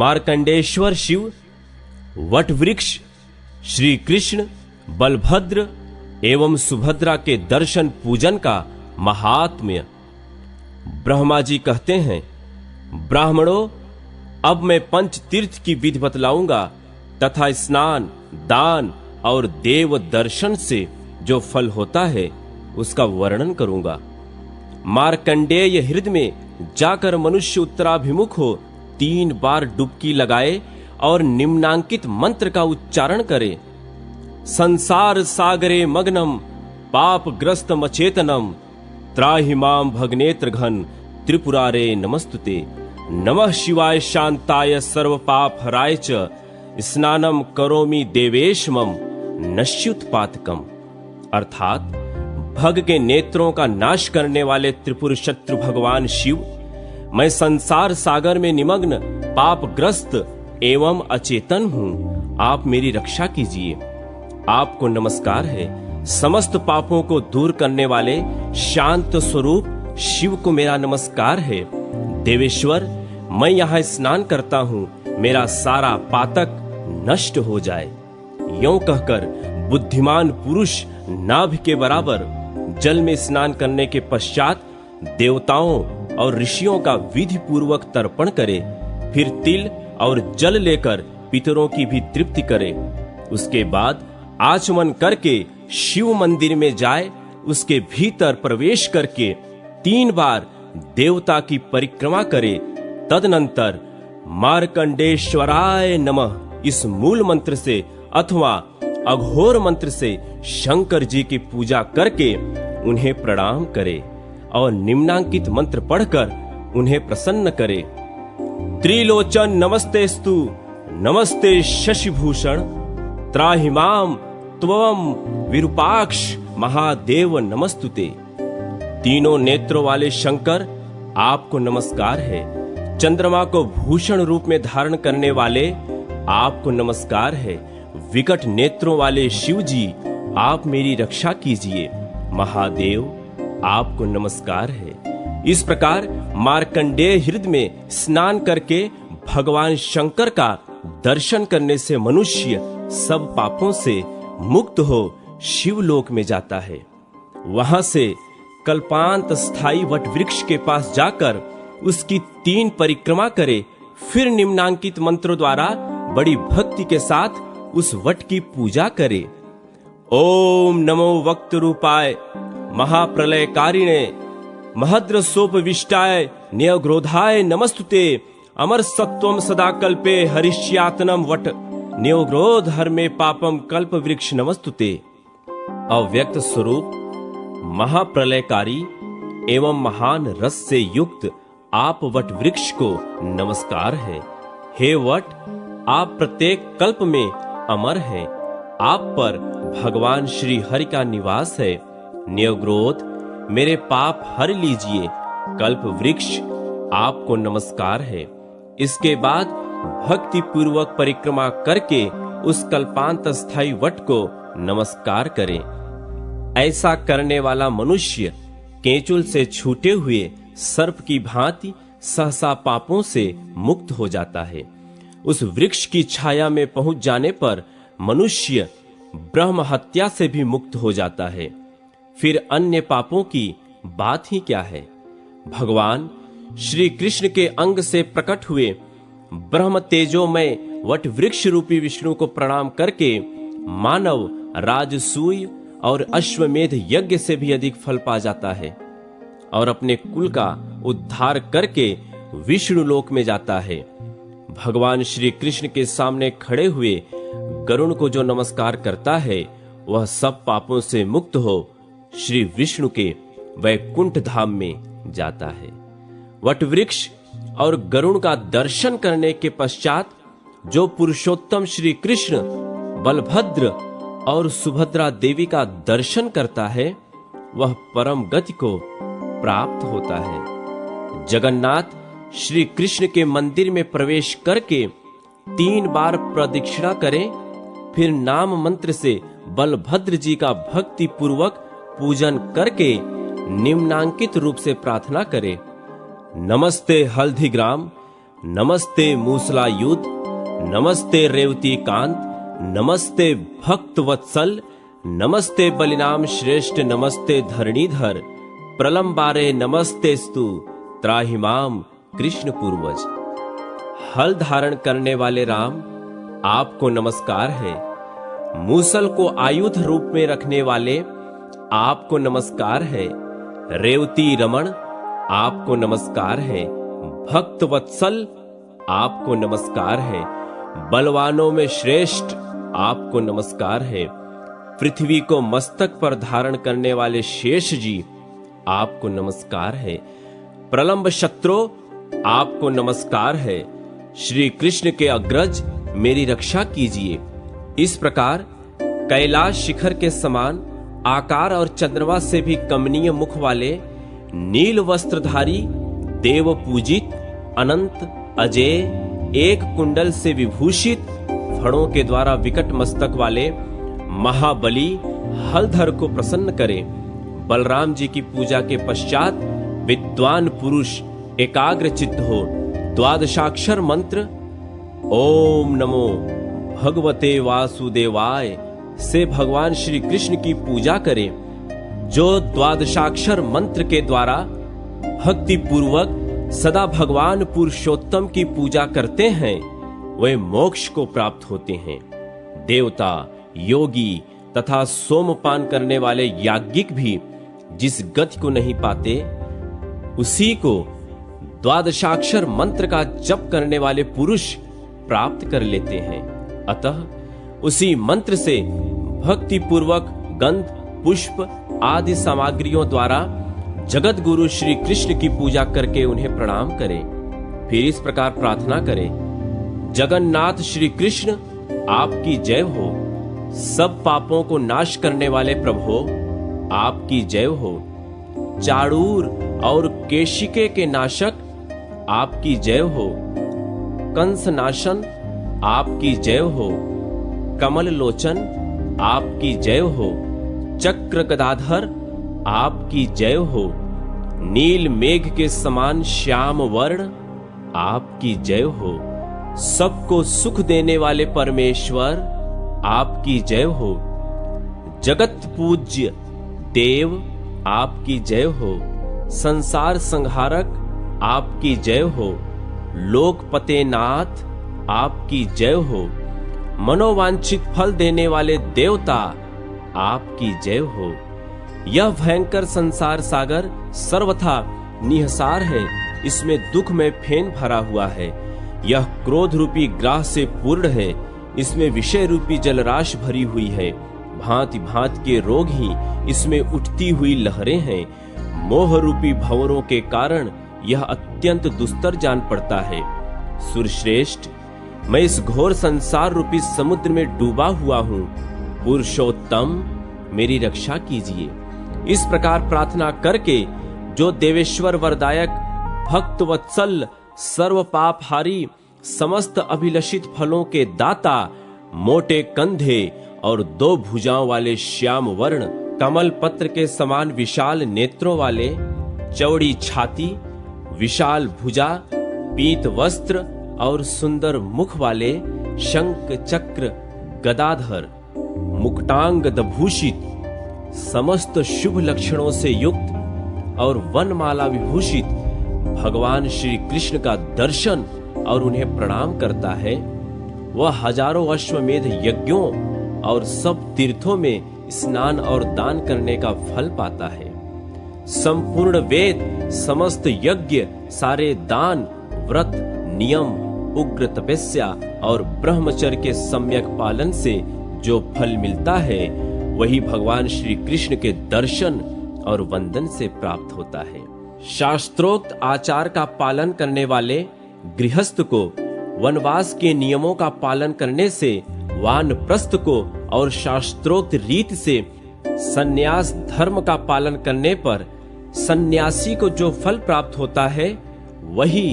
Markandeshwar Shiv, what वृक्ष, श्री कृष्ण, बलभद्र एवं सुभद्रा के दर्शन पूजन का महात्म्य। ब्रह्मा जी कहते हैं, ब्राह्मणों, अब मैं पंच तीर्थ की विधि बतलाऊंगा तथा स्नान, दान और देव दर्शन से जो फल होता है उसका वर्णन करूंगा। मार्कंडेय हृदय में जाकर मनुष्य उत्तराभिमुख हो 3 बार डुबकी लगाए और निम्नांकित मंत्र का उच्चारण करे। संसार सागरे मग्नम पापग्रस्त मचेतनम त्राहि माम भगनेत्र घन त्रिपुरारे नमस्तुते। नमः शिवाय शांताय सर्व पाप हराय च स्नानम करोमि देवेशमम नश्युत्पातकम। अर्थात भग के नेत्रों का नाश करने वाले त्रिपुर शत्रु भगवान शिव, मैं संसार सागर में निमग्न पापग्रस्त एवं अचेतन हूँ, आप मेरी रक्षा कीजिए। आपको नमस्कार है। समस्त पापों को दूर करने वाले शांत स्वरूप शिव को मेरा नमस्कार है। देवेश्वर, मैं यहाँ स्नान करता हूँ, मेरा सारा पातक नष्ट हो जाए। यों कहकर बुद्धिमान पुरुष नाभि के बराबर जल में स्नान करने के पश्चात देवताओं और ऋषियों का विधि पूर्वक तर्पण करे, फिर तिल और जल लेकर पितरों की भी तृप्ति करे। उसके बाद आचमन करके शिव मंदिर में जाए, उसके भीतर प्रवेश करके 3 बार देवता की परिक्रमा करे। तदनंतर मार्कंडेश्वराय नमः इस मूल मंत्र से अथवा अघोर मंत्र से शंकर जी की पूजा करके उन्हें प्रणाम करे और निम्नांकित मंत्र पढ़कर उन्हें प्रसन्न करे। त्रिलोचन नमस्तेस्तु, नमस्ते शशिभूषण, त्राहि माम त्वम विरूपाक्ष महादेव नमस्तुते। तीनों नेत्रों वाले शंकर, आपको नमस्कार है। चंद्रमा को भूषण रूप में धारण करने वाले, आपको नमस्कार है। विकट नेत्रों वाले शिव जी, आप मेरी रक्षा कीजिए। महादेव, आपको नमस्कार है। इस प्रकार मार्कंडेय हृदय में स्नान करके भगवान शंकर का दर्शन करने से मनुष्य सब पापों से मुक्त हो शिवलोक में जाता है। वहां से कल्पांत स्थायी वट वृक्ष के पास जाकर उसकी 3 परिक्रमा करे, फिर निम्नांकित मंत्रों द्वारा बड़ी भक्ति के साथ उस वट की पूजा करे। ओम नमो वक्त रूपाय महाप्रलयकारिणे महद्रसोपविष्टाय न्योग्रोधाय नमस्तुते। अमर सत्वम सदा कल्पे हरिष्यातनम वट न्योग्रोध हर में पापम कल्प वृक्ष नमस्तुते। अव्यक्त स्वरूप महाप्रलयकारी एवं महान रस से युक्त आप वट वृक्ष को नमस्कार है। हे वट, आप प्रत्येक कल्प में अमर हैं। आप पर भगवान श्री हरि का निवास है। न्योग्रोध, मेरे पाप हर लीजिए। कल्प वृक्ष, आपको नमस्कार है। इसके बाद भक्ति पूर्वक परिक्रमा करके उस कल्पांत स्थायी वट को नमस्कार करें। ऐसा करने वाला मनुष्य केंचुल से छूटे हुए सर्प की भांति सहसा पापों से मुक्त हो जाता है। उस वृक्ष की छाया में पहुंच जाने पर मनुष्य ब्रह्म हत्या से भी मुक्त हो जाता है। फिर अन्य पापों की बात ही क्या है। भगवान श्री कृष्ण के अंग से प्रकट हुए ब्रह्म तेजोमय वट वृक्ष रूपी विष्णु को प्रणाम करके मानव राजसूय और अश्वमेध यज्ञ से भी अधिक फल पा जाता है और अपने कुल का उद्धार करके विष्णु लोक में जाता है। भगवान श्री कृष्ण के सामने खड़े हुए गरुण को जो नमस्कार करता है वह सब पापों से मुक्त हो श्री विष्णु के वैकुंठ धाम में जाता है। वट वृक्ष और गरुण का दर्शन करने के पश्चात जो पुरुषोत्तम श्री कृष्ण, बलभद्र और सुभद्रा देवी का दर्शन करता है वह परम गति को प्राप्त होता है। जगन्नाथ श्री कृष्ण के मंदिर में प्रवेश करके 3 बार प्रदक्षिणा करें, फिर नाम मंत्र से बलभद्र जी का भक्ति पूर्वक पूजन करके निम्नांकित रूप से प्रार्थना करें। नमस्ते हल्दीग्राम, नमस्ते मूसलायुध, नमस्ते रेवती कांत, नमस्ते भक्त वत्सल, नमस्ते बलिनाम श्रेष्ठ, नमस्ते धरणीधर, प्रलंबारे नमस्तेस्तु त्राहिमाम कृष्ण पूर्वज। हल धारण करने वाले राम, आपको नमस्कार है। मूसल को आयुध रूप में रखने वाले, आपको नमस्कार है। रेवती रमण, आपको नमस्कार है। भक्त वत्सल, आपको नमस्कार है। बलवानों में श्रेष्ठ, आपको नमस्कार है। पृथ्वी को मस्तक पर धारण करने वाले शेष जी, आपको नमस्कार है। प्रलंब शत्रु, आपको नमस्कार है। श्री कृष्ण के अग्रज, मेरी रक्षा कीजिए। इस प्रकार कैलाश शिखर के समान आकार और चंद्रमा से भी कमनीय मुख वाले, नील वस्त्रधारी, देव पूजित, अनंत, अजेय, एक कुंडल से विभूषित, फणों के द्वारा विकट मस्तक वाले महाबली हलधर को प्रसन्न करें। बलराम जी की पूजा के पश्चात विद्वान पुरुष एकाग्र चित्त हो द्वादशाक्षर मंत्र ओम नमो भगवते वासुदेवाय से भगवान श्री कृष्ण की पूजा करें। जो द्वादशाक्षर मंत्र के द्वारा भक्ति पूर्वक सदा भगवान पुरुषोत्तम की पूजा करते हैं, वे मोक्ष को प्राप्त होते हैं। देवता, योगी तथा सोमपान करने वाले याज्ञिक भी जिस गति को नहीं पाते, उसी को द्वादशाक्षर मंत्र का जप करने वाले पुरुष प्राप्त कर लेते हैं। अतः उसी मंत्र से भक्ति पूर्वक गंध, पुष्प आदि सामग्रियों द्वारा जगत गुरु श्री कृष्ण की पूजा करके उन्हें प्रणाम करें। फिर इस प्रकार प्रार्थना करें, जगन्नाथ श्री कृष्ण आपकी जय हो। सब पापों को नाश करने वाले प्रभु आपकी जय हो। चाड़ूर और केशिके के नाशक आपकी जय हो। कंस नाशन आपकी जय हो। कमल लोचन आपकी जय हो। चक्र गदाधर आपकी जय हो। नील मेघ के समान श्याम वर्ण आपकी जय हो। सबको सुख देने वाले परमेश्वर आपकी जय हो। जगत पूज्य देव आपकी जय हो। संसार संहारक आपकी जय हो। लोकपते नाथ आपकी जय हो। मनोवांछित फल देने वाले देवता आपकी जय हो। यह भयंकर संसार सागर सर्वथा निहसार है, इसमें दुख में फेन भरा हुआ है। यह क्रोध रूपी ग्राह से पूर्ण है, इसमें विषय रूपी जलराश भरी हुई है। भांति भांति के रोग ही इसमें उठती हुई लहरें हैं। मोह रूपी भंवरों के कारण यह अत्यंत दुस्तर जान पड़ता है। सुरश्रेष्ठ, मैं इस घोर संसार रूपी समुद्र में डूबा हुआ हूँ। पुरुषोत्तम, मेरी रक्षा कीजिए। इस प्रकार प्रार्थना करके जो देवेश्वर वरदायक, भक्त वत्सल, सर्व पापहारी, समस्त अभिलषित फलों के दाता, मोटे कंधे और 2 भुजाओं वाले श्याम वर्ण, कमल पत्र के समान विशाल नेत्रों वाले, चौड़ी छाती, विशाल भुजा, पीत वस्त्र और सुंदर मुख वाले, शंख चक्र गदाधर, मुकुटांग भूषित, समस्त शुभ लक्षणों से युक्त और वनमाला विभूषित भगवान श्री कृष्ण का दर्शन और उन्हें प्रणाम करता है, वह हजारों अश्वमेध यज्ञों और सब तीर्थों में स्नान और दान करने का फल पाता है। संपूर्ण वेद, समस्त यज्ञ, सारे दान, व्रत, नियम, उग्र तपस्या और ब्रह्मचर्य के सम्यक पालन से जो फल मिलता है, वही भगवान श्री कृष्ण के दर्शन और वंदन से प्राप्त होता है। शास्त्रोक्त आचार का पालन करने वाले गृहस्थ को वनवास के नियमों का पालन करने से, वानप्रस्थ को और शास्त्रोक्त रीत से सन्यास धर्म का पालन करने पर सन्यासी को जो फल प्राप्त होता है, वही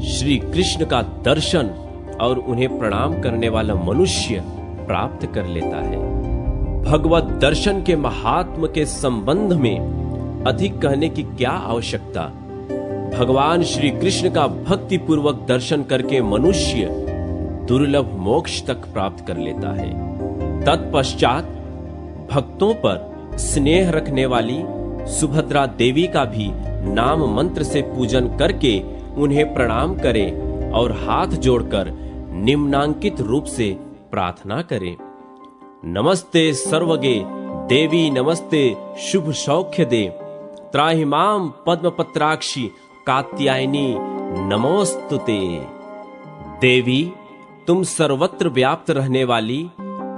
श्री कृष्ण का दर्शन और उन्हें प्रणाम करने वाला मनुष्य प्राप्त कर लेता है। भगवत दर्शन के महात्म के संबंध में अधिक कहने की क्या आवश्यकता। भगवान श्री कृष्ण का भक्ति पूर्वक दर्शन करके मनुष्य दुर्लभ मोक्ष तक प्राप्त कर लेता है। तत्पश्चात भक्तों पर स्नेह रखने वाली सुभद्रा देवी का भी नाम मंत्र से पूजन करके उन्हें प्रणाम करें और हाथ जोड़कर निम्नांकित रूप से प्रार्थना करें। नमस्ते सर्वगे देवी नमस्ते शुभ सौख्य दे, त्राहि माम पद्मपत्राक्षी कात्यायनी नमोस्तुते। देवी, तुम सर्वत्र व्याप्त रहने वाली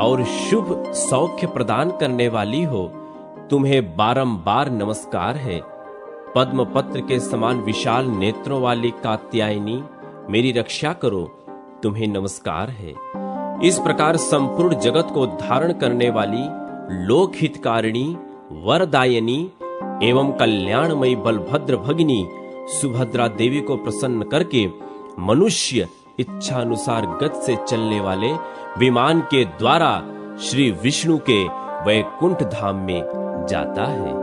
और शुभ सौख्य प्रदान करने वाली हो, तुम्हें बारंबार नमस्कार है। पद्म पत्र के समान विशाल नेत्रों वाली कात्यायनी, मेरी रक्षा करो, तुम्हें नमस्कार है। इस प्रकार संपूर्ण जगत को धारण करने वाली लोकहितकारिणी, वरदायिनी एवं कल्याणमयी बलभद्र भगिनी सुभद्रा देवी को प्रसन्न करके मनुष्य इच्छानुसार गति से चलने वाले विमान के द्वारा श्री विष्णु के वैकुंठ धाम में जाता है।